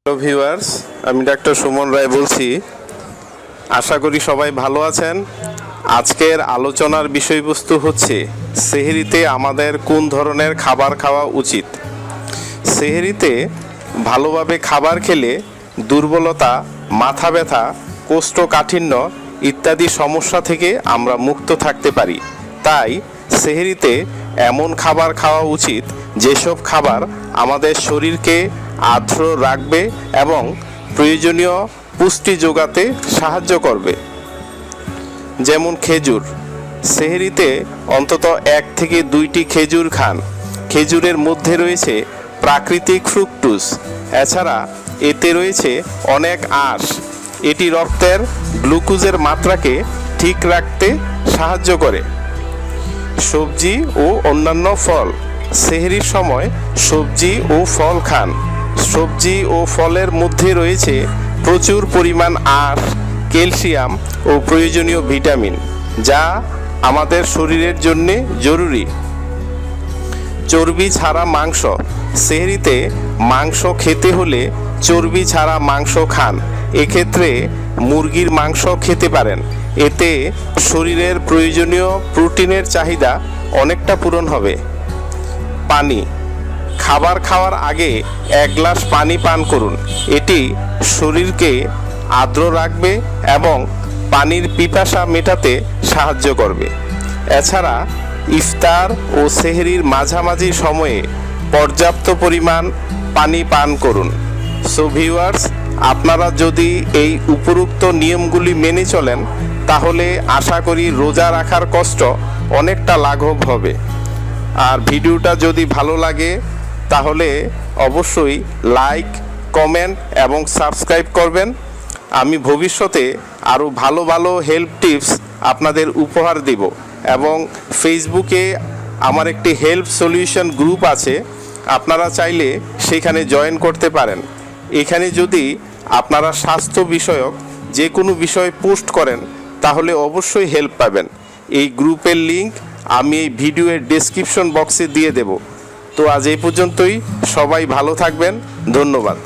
Hello viewers, আমি doctor Suman Roy বলছি। আশা করি সবাই ভালো আছেন। আজকের আলোচনার বিষয়বস্তু হচ্ছে সেহরিতে আমাদের কোন ধরনের খাবার খাওয়া উচিত। সেহরিতে ভালোভাবে খাবার খেলে দুর্বলতা, মাথা ব্যথা, কোষ্ঠকাঠিন্য ইত্যাদি সমস্যা থেকে আমরা মুক্ত থাকতে পারি। তাই সেহরিতে এমন খাবার খাওয়া উচিত যেসব খাবার আমাদের শরীরকে আর্দ্র রাখবে এবং প্রয়োজনীয় পুষ্টি যোগাতে সাহায্য করবে। যেমন খেজুর, সেহরিতে অন্তত 1 থেকে 2টি খেজুর খান। খেজুরের মধ্যে রয়েছে প্রাকৃতিক ফ্রুক্টোজ, এছাড়া এতে রয়েছে অনেক আঁশ। এটি রক্তের গ্লুকোজের মাত্রাকে ঠিক রাখতে সাহায্য করে। সবজি ও অন্যান্য ফল, সেহরির সময় সবজি ও ফল খান। সবজি ও ফলের মধ্যে রয়েছে প্রচুর পরিমাণ আঁশ, ক্যালসিয়াম ও প্রয়োজনীয় ভিটামিন, যা আমাদের শরীরের জন্য জরুরি। চর্বি ছাড়া মাংস, সেহরিতে মাংস খেতে হলে চর্বি ছাড়া মাংস খান। এক্ষেত্রে মুরগির মাংস খেতে পারেন। এতে শরীরের প্রয়োজনীয় প্রোটিনের চাহিদা অনেকটা পূরণ হবে। পানি, খাবার খাওয়ার আগে 1 গ্লাস পানি পান করুন। এটি শরীরকে আর্দ্র রাখবে এবং পানির পিপাসা মেটাতে সাহায্য করবে। এছাড়া ইফতার ও সেহরির মাঝামাঝি সময়ে পর্যাপ্ত পরিমাণ পানি পান করুন। সো ভিউয়ার্স, আপনারা যদি এই উপরোক্ত নিয়মগুলি মেনে চলেন তাহলে আশা করি রোজা রাখার কষ্ট অনেকটা লাঘব হবে। আর ভিডিওটা যদি ভালো লাগে তাহলে অবশ্যই লাইক, কমেন্ট এবং সাবস্ক্রাইব করবেন। আমি ভবিষ্যতে আরও ভালো ভালো হেল্প টিপস আপনাদের উপহার দেব এবং ফেসবুকে আমার একটি হেল্প সলিউশন গ্রুপ আছে, আপনারা চাইলে সেখানে জয়েন করতে পারেন। এখানে যদি আপনারা স্বাস্থ্য বিষয়ক যে কোনো বিষয় পোস্ট করেন তাহলে অবশ্যই হেল্প পাবেন। এই গ্রুপের লিংক আমি এই ভিডিওর ডেসক্রিপশন বক্সে দিয়ে দেব। তো আজ এই পর্যন্তই, সবাই ভালো থাকবেন, ধন্যবাদ।